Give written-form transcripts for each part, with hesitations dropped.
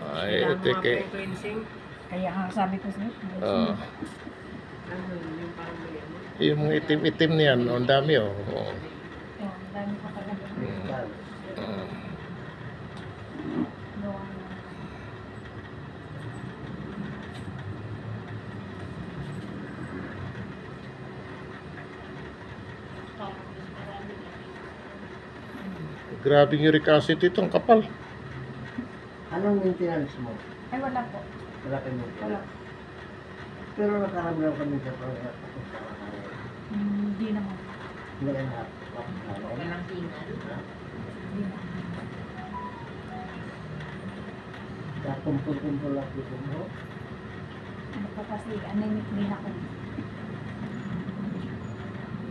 Ay, Kailangan ito mga kay... pre-cleansing. Kaya nga sabi ko sa'yo. Oh, Ano, yung parang may ano. yung mga itim-itim niyan, oh, ang dami oh. Oh. Ang dami pa talaga. Oh. Gawa na. Grabe yung uric acid ito, ang kapal. Anong maintenance mo? Ay, wala po. Wala kang Wala. maintenance. Pero nakaramdaman kami sa pag Hindi naman. hindi ka na Walang tingal. Hindi naman. sa kumpul-kumpul lang dito mo. Ano pa kasi, anemic din ako.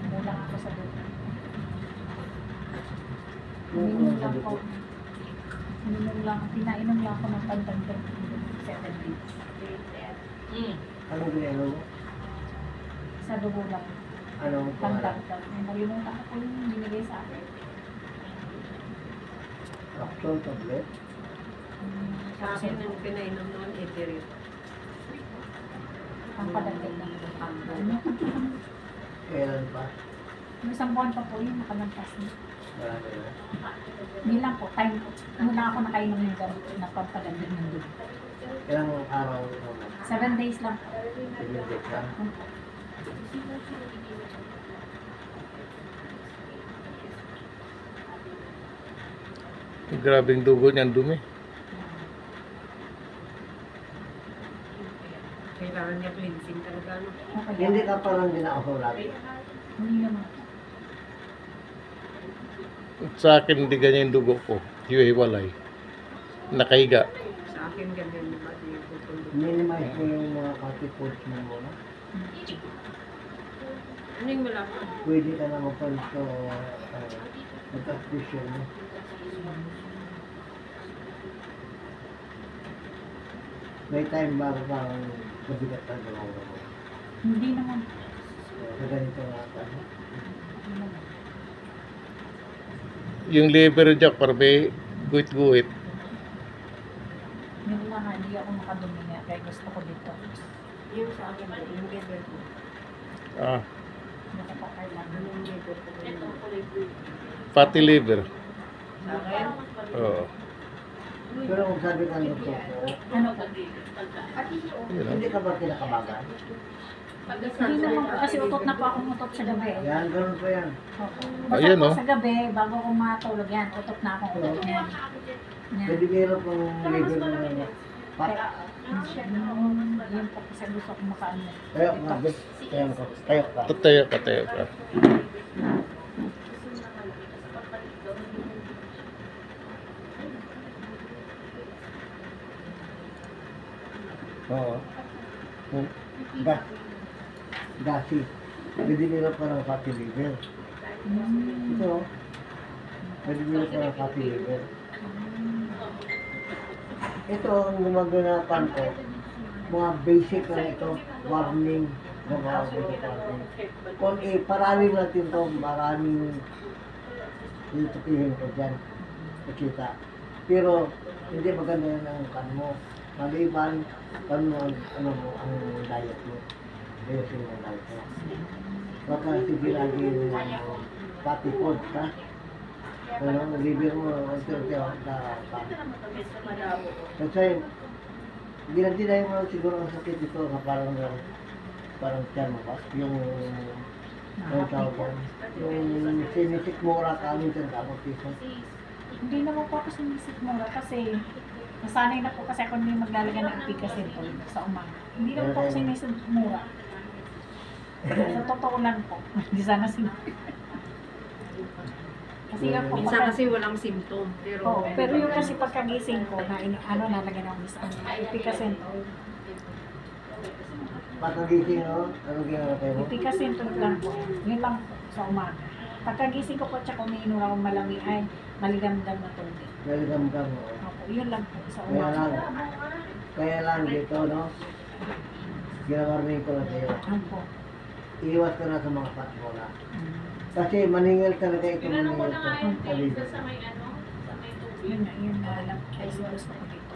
Kulang ako sa dugo. Uminom lang ako. Pinainom lang ako ng pantagdag 7 days. Anong ginagawa mo? Sa dugo lang. Anong pangalan? Pantagdag. May nalimutan ko yung binigay sa akin. Capsule tablet? Sa akin, ang pinainom noon, Ethereum. Ang padagdag ng Kailan pa? Yung isang buwan pa po yung nakalampas niya. Marami na. Hindi lang po, time po. Ano na ako nakainom yung gamot na pampalamig ng dugo. Ilang araw naman? 7 days lang po. Pinigit ka? Grabe yung dugo niyan, dumi. Kailangan niya cleansing talaga. No? Okay. Hindi ka parang dinaasaw lagi. Hindi naman. Sa akin, hindi ganyan yung dugo ko. Hiwa-hiwalay. Nakahiga. Sa akin, ganyan yung body yung tutulog. Minimize mo yung mga fatty foods mo muna. Ano yung malapad? Pwede ka na mapanto magka-vision mo. May time ba parang mabigat ang galaw mo? Hindi naman. Sa ganito nga tayo. Hindi naman. Yung liver jack, parang may guwit-guwit. Yun lang nga, hindi ako makadumi nga. Kaya gusto ko dito. Yung sa akin, yung liver ko. Ah, Hindi ko pa kailangan. Ano yung liver ko? fatty liver. Sa akin? Oo. Pero kung sabi ka ng doktor ko, Ano po? Yun, hindi ka ba kinakabagan? Hindi naman po kasi utot na po akong utot sa gabi. Yan, ganun pa yan. Basta Ayan, po oh. sa gabi, bago ko matulog yan, utot na akong utot yan. Yan. Pwede mahirap ang liver mo na pat. Yun po kasi gusto ko makaano. Tayo ka, bes. Tayo ka. Tayo ka. Tatayo ka, tayo ka. Oo. Da. Dasi. Pwede mahirap pa ng fatty liver. Ito. Pwede mahirap pa ng fatty liver. Ito ang gumaganapan ko. Mga basic lang ito. Warning. Mga basic warning. Kung paralim natin ito, maraming itupihin ko dyan. Nakita. Pero hindi maganda yan ang kan mo. Maliban, ano ang diet mo. Ayusin ang diet mo. Baka sige lagi yung fatty foods, ha? Ano, liver mo, unti-unti na kasi, dinay mo siguro ang sakit ito na parang tiyan mo ba? Yung tawag ko, yung sinisikmura ka amin dyan kapag piso. Hindi naman po ako sinisip mura kasi nasanay na po kasi ako hindi maglalagay ng ipikasin po sa umaga. Hindi naman po ako sinisip mura. Sa totoo lang po. Hindi sana sinabi. Kasi yun po, Minsan kasi walang symptom. Pero, pero yung kasi pagkagising ko, na nalagyan ako sa ipikasin po. Pagkagising, no? Anong ginagawa tayo mo? Ipikasin po lang po. Yun lang po sa umaga. Pagkagising ko po tsaka umiinom ako malamig ay maligam-dam na tubig. Galigam-gam mo. Opo, yun lang po sa Kaya umaga. lang dito, no? Ginawarning ko lang sa'yo. Opo. Iiwas ka na sa mga patbola. Kasi maningil talaga ito, maningil ito. Sa liver. Yun na lang. Kaya gusto ko dito.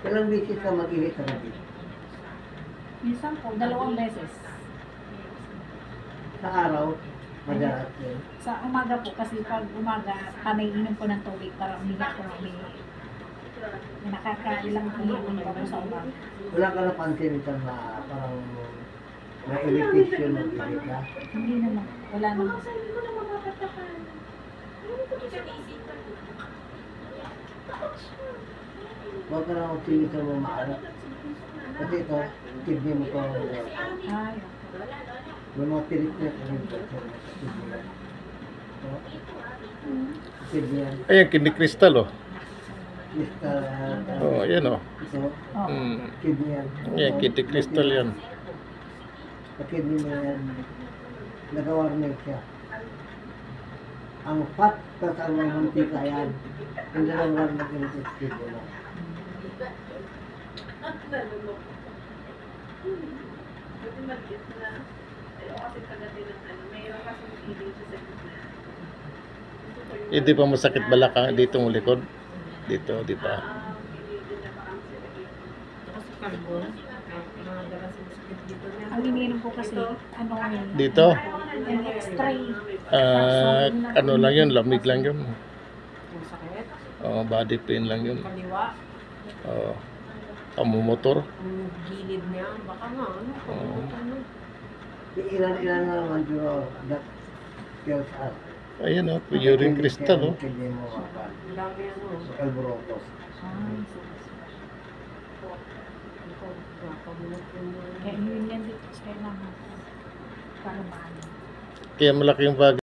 Ilang beses ka mag-ihi sa gabi? Minsan po, 2 beses. Sa araw, madalas din. Sa umaga po, kasi pag umaga, panay inom ko ng tubig para umiyak ko umiyak. Nakakailang inom ko sa umaga. Wala ka napansin sa parang na-irritation mag-ihi ka? Hindi naman, wala naman. Huwag ka na magsinig sa mga maalat. Kasi ito, kidney mo ito. Ay, May mga tirik-tirik na rin ito sa kidney. So, kidney yan. Ayan, kidney crystal, oh. Crystal, Oh, ayan, oh. ito, oh. kidney yan. Ayan, kidney crystal yan. Sa kidney mo yan, nag-warning siya. Ang fat, tas ang may mantika yan. Hindi lang warning yung kidney mo. Hindi pa masakit balakang dito mo likod. Dito, di ba? Kasi carbon, mga dalas yung sakit dito niya. Ang ininom ko kasi, ano yun? Dito? Yung x-ray. Ano lang yun, lamig lang yun. Yung sakit, Oh, body pain lang yun. kaliwa, Oh, kamumotor. ang gilid niya, baka nga, Oo. ano. Ilan-ilan na naman pero that kills us. Ayan, oh, urine crystal, oh. Kidney mo, Ang dami ano. alborotos. Ay, Ito, napamulot yun kaya yun yan dito sa kailangan. Para maano. Kaya malaki yung bagay.